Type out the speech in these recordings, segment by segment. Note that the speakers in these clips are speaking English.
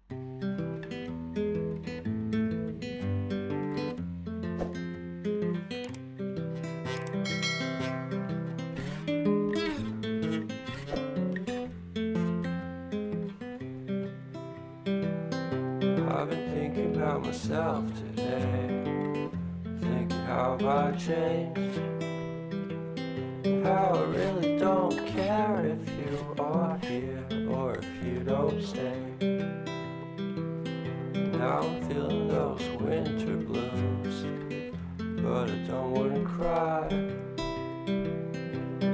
I've been thinking about myself today, thinking how have I changed, how I really don't care if you are here or if you don't stay. Now I'm feeling those winter blues, but I don't wanna cry.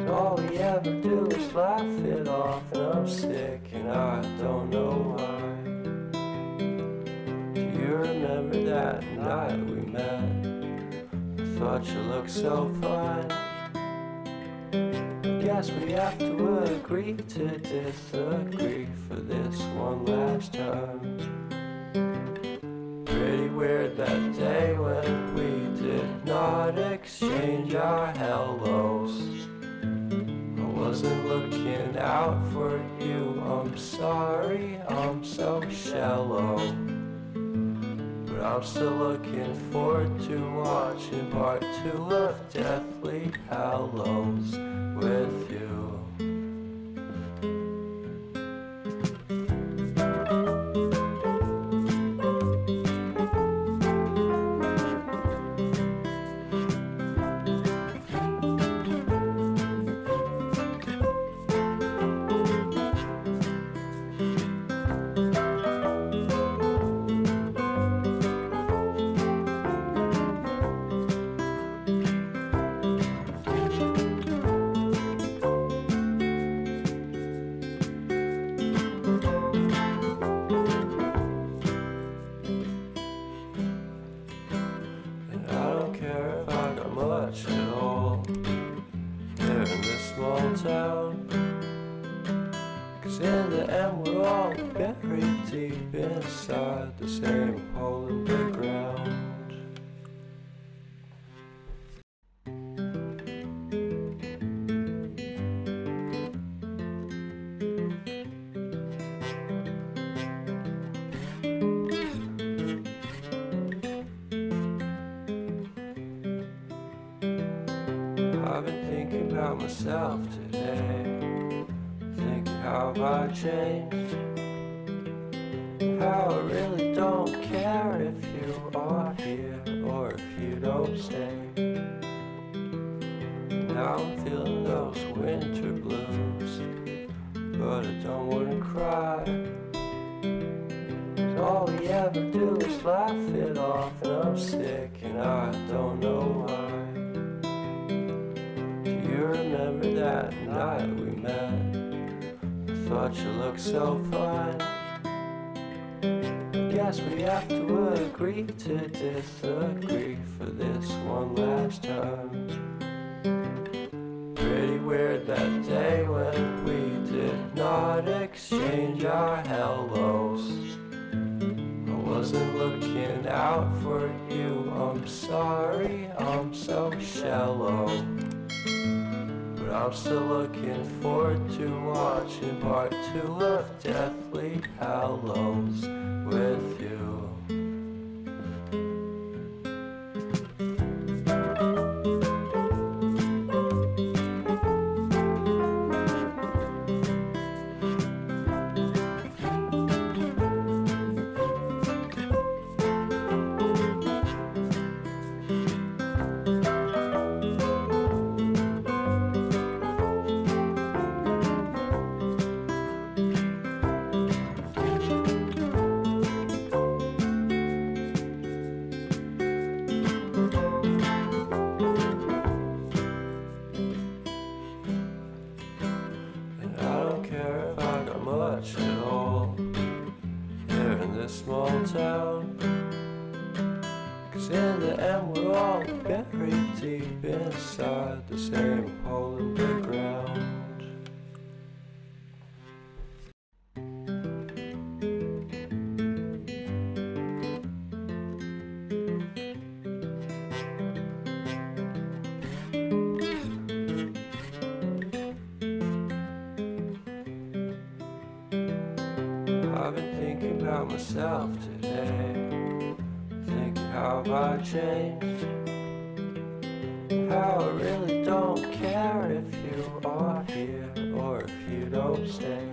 All we ever do is laugh it off, and I'm sick and I don't know why. You remember that night we met? I thought you looked so fine. Guess we have to agree to disagree for this one last time. Pretty weird that day when we did not exchange our hellos. I wasn't looking out for you, I'm sorry, I'm so shallow. But I'm still looking forward to watching part 2 of Deathly Hallows with you. Much at all here in this small town, 'cause in the end we're all buried deep inside the same hole in the ground. I've been thinking about myself today, thinking how have I changed, how I really don't care if you are here or if you don't stay. Now I'm feeling those winter blues, but I don't wanna cry. All we ever do is laugh it off, and I'm sick and I don't know why. You remember that night we met? I thought you looked so fine. Guess we have to agree to disagree for this one last time. Pretty weird that day when we did not exchange our hellos. I wasn't looking out for you, I'm sorry, I'm so shallow. But I'm still looking forward to watching part 2 of Deathly Hallows with you. Much at all here in this small town, 'cause in the end we're all buried deep inside the same hole in the ground. I've been thinking thinking about myself today, thinking how I changed, how I really don't care if you are here or if you don't stay.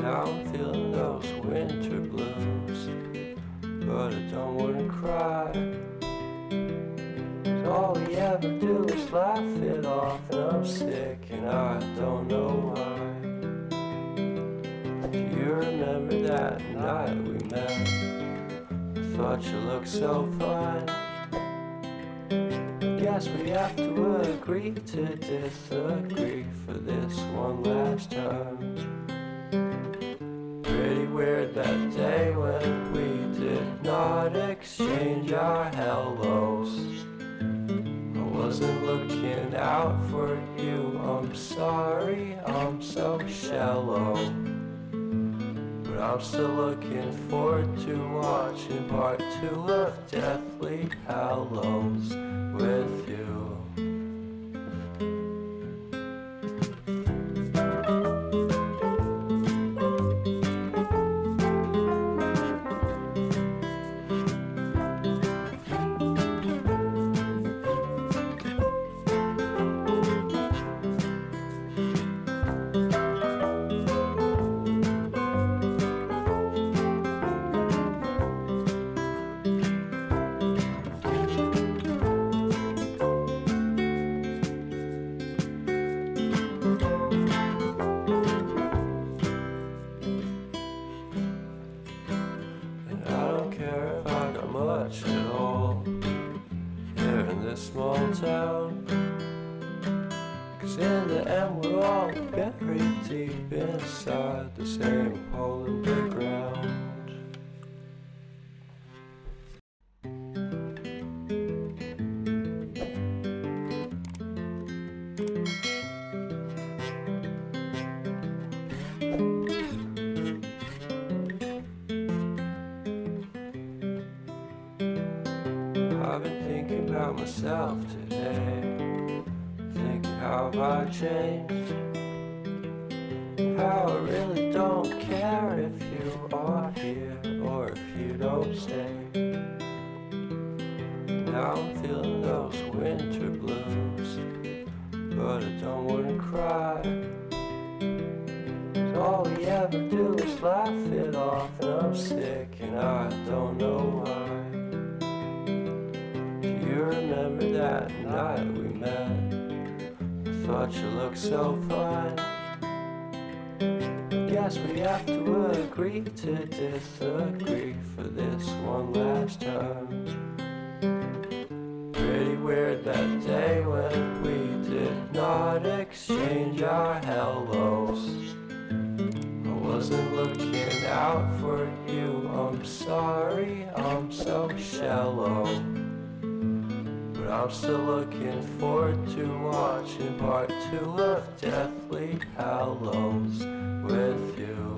Now I'm feeling those winter blues, but I don't wanna cry. All we ever do is laugh it off, and I'm sick and I don't know why. Do you remember that night we met? I thought you looked so fine. Guess we have to agree to disagree for this one last time. Pretty weird that day when we did not exchange our hellos. I wasn't looking out for you, I'm sorry, I'm so shallow. But I'm still looking forward to watching part 2 of Deathly Hallows with you. Much at all here in this small town, 'cause in the end we're all buried deep inside the same hole in the ground. I've been thinking about myself today, thinking how I changed, how I really don't care if you are here or if you don't stay. Now I'm feeling those winter blues, but I don't wanna cry. 'Cause all we ever do is laugh it off, and I'm sick and I don't know why. You remember that night we met? I thought you looked so fine. Guess we have to agree to disagree for this one last time. Pretty weird that day when we did not exchange our hellos. I wasn't looking out for you, I'm sorry, I'm so shallow. But I'm still looking forward to watching part 2 of Deathly Hallows with you.